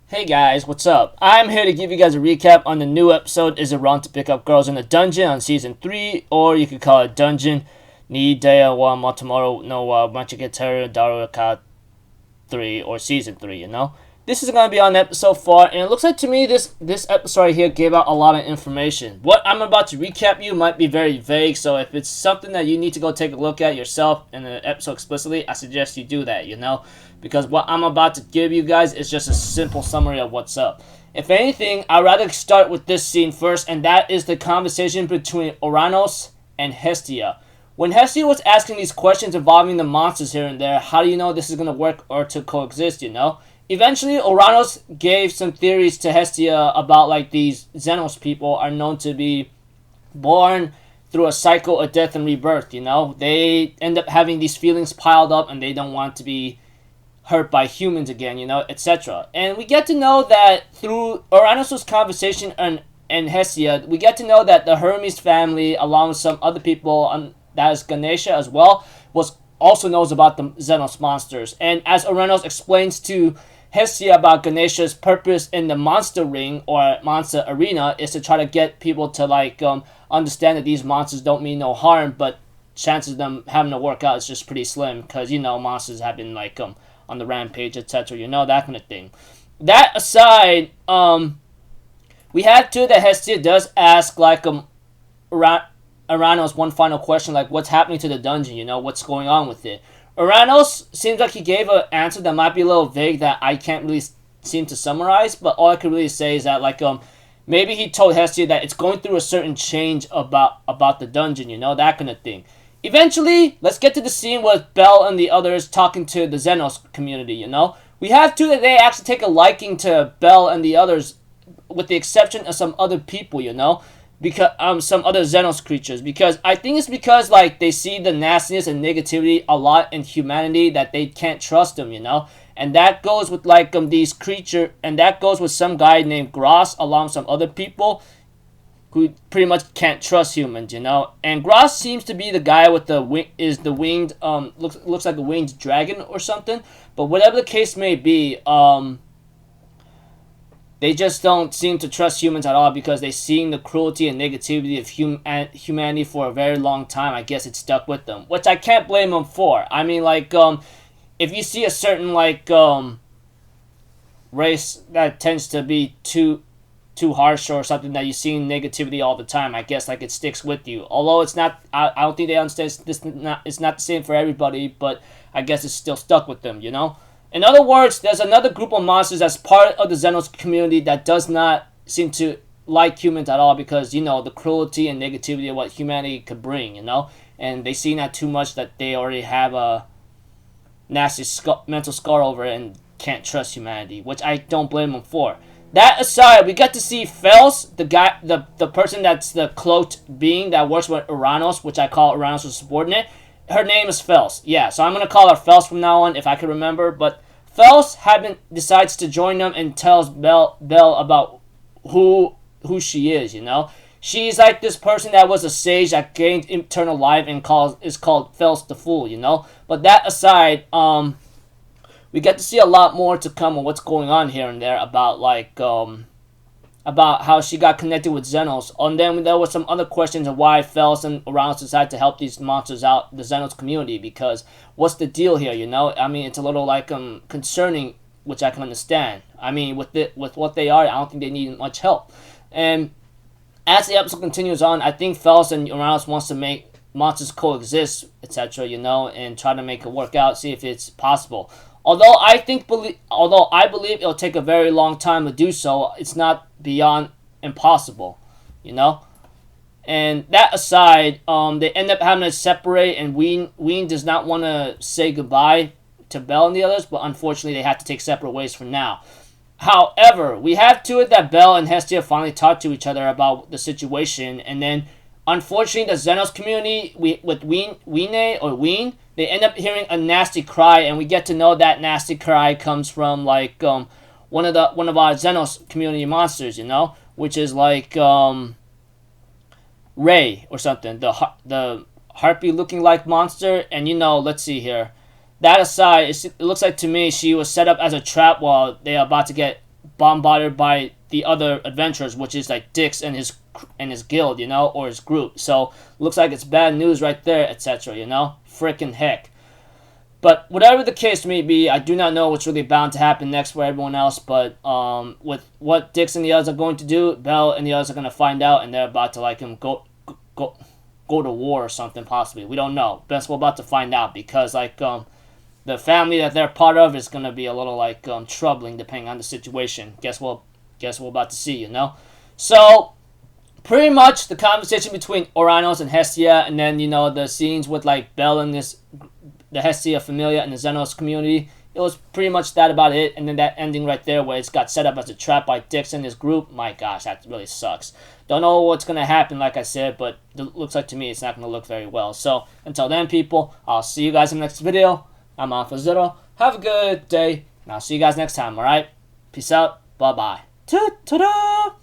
Hey guys, what's up? I'm here to give you guys a recap on the new episode Is It Wrong to Pick Up Girls in a Dungeon on Season 3, or you could call it Dungeon ni出会いを求めるのは間違っているだろうかIII, or Season 3, you know? This is going to be on episode 4, and it looks like to me this episode right here gave out a lot of information. What I'm about to recap you might be very vague, so if it's something that you need to go take a look at yourself in the episode explicitly, I suggest you do that, you know? Because what I'm about to give you guys is just a simple summary of what's up. If anything, I'd rather start with this scene first, and that is the conversation between Oranos and Hestia. When Hestia was asking these questions involving the monsters here and there, how do you know this is going to work or to coexist, you know? Eventually, Oranos gave some theories to Hestia about like these Xenos people are known to be born through a cycle of death and rebirth, you know? They end up having these feelings piled up and they don't want to be hurt by humans again, you know, etc. And we get to know that through Oranos' conversation and Hestia, we get to know that the Hermes family, along with some other people, that is Ganesha as well, also knows about the Xenos monsters. And as Oranos explains to Hestia about Ganesha's purpose in the monster ring or monster arena is to try to get people to understand that these monsters don't mean no harm, but chances of them having to work out is just pretty slim because, you know, monsters have been on the rampage, etc., you know, that kind of thing. That aside, we have too that Hestia does ask Oranos one final question, like what's happening to the dungeon, you know, what's going on with it. Oranos seems like he gave an answer that might be a little vague that I can't really seem to summarize, but all I could really say is that maybe he told Hestia that it's going through a certain change about the dungeon, you know, that kind of thing. Eventually, let's get to the scene with Belle and the others talking to the Xenos community, you know. We have too that they actually take a liking to Belle and the others, with the exception of some other people, you know, because some other Xenos creatures, because I think it's because they see the nastiness and negativity a lot in humanity that they can't trust them, you know. And that goes with these creatures, and that goes with some guy named Gross along with some other people who pretty much can't trust humans, you know. And Gross seems to be the guy with the winged looks like a winged dragon or something. But whatever the case may be, they just don't seem to trust humans at all because they've seen the cruelty and negativity of humanity for a very long time. I guess it stuck with them, which I can't blame them for. I mean, if you see a certain race that tends to be too harsh or something that you see negativity all the time, I guess it sticks with you. Although it's not, I don't think they understand it's not the same for everybody, but I guess it's still stuck with them, you know. In other words, there's another group of monsters that's part of the Xenos community that does not seem to like humans at all because, you know, the cruelty and negativity of what humanity could bring, you know. And they see that too much that they already have a nasty mental scar over it and can't trust humanity, which I don't blame them for. That aside, we get to see Fels, the guy, the person that's the cloaked being that works with Oranos, which I call Oranos' subordinate. Her name is Fels. Yeah, so I'm going to call her Fels from now on if I can remember. But Fels decides to join them and tells Belle about who she is, you know. She's like this person that was a sage that gained eternal life and is called Fels the Fool, you know. But that aside, we get to see a lot more to come on what's going on here and there about how she got connected with Xenos. And then there were some other questions of why Fels and Oranos decided to help these monsters out, the Xenos community, because what's the deal here, you know? I mean, it's a little concerning, which I can understand. I mean, with what they are, I don't think they need much help. And as the episode continues on, I think Fels and Oranos wants to make monsters coexist, etc., you know, and try to make it work out, see if it's possible. Although I believe it'll take a very long time to do so, it's not beyond impossible, you know. And that aside, they end up having to separate, and Ween does not want to say goodbye to Belle and the others, but unfortunately they have to take separate ways for now. However, we have to it that Belle and Hestia finally talk to each other about the situation, and then unfortunately the Xenos community with Ween, they end up hearing a nasty cry, and we get to know that nasty cry comes from one of our Xenos community monsters, you know, which is Ray or something, the harpy looking like monster. And you know, let's see here. That aside, it looks like to me she was set up as a trap while they are about to get bombarded by the other adventurers, which is like Dix and his guild, you know, or his group. So looks like it's bad news right there, etc. You know, freaking heck. But whatever the case may be, I do not know what's really bound to happen next for everyone else. But with what Dix and the others are going to do, Bell and the others are going to find out, and they're about to like him go to war or something possibly. We don't know. Best we're about to find out, because like the family that they're part of is going to be a little like troubling depending on the situation. Guess we're about to see, you know. So pretty much the conversation between Oranos and Hestia, and then, you know, the scenes with like Bell and the Hestia Familia and the Xenos community, it was pretty much that about it. And then that ending right there where it's got set up as a trap by Dix and his group, my gosh, that really sucks. Don't know what's going to happen, like I said, but it looks like to me it's not going to look very well. So until then, people, I'll see you guys in the next video. I'm Alpha Zero. Have a good day, and I'll see you guys next time, alright? Peace out. Bye-bye. Ta-ta-da!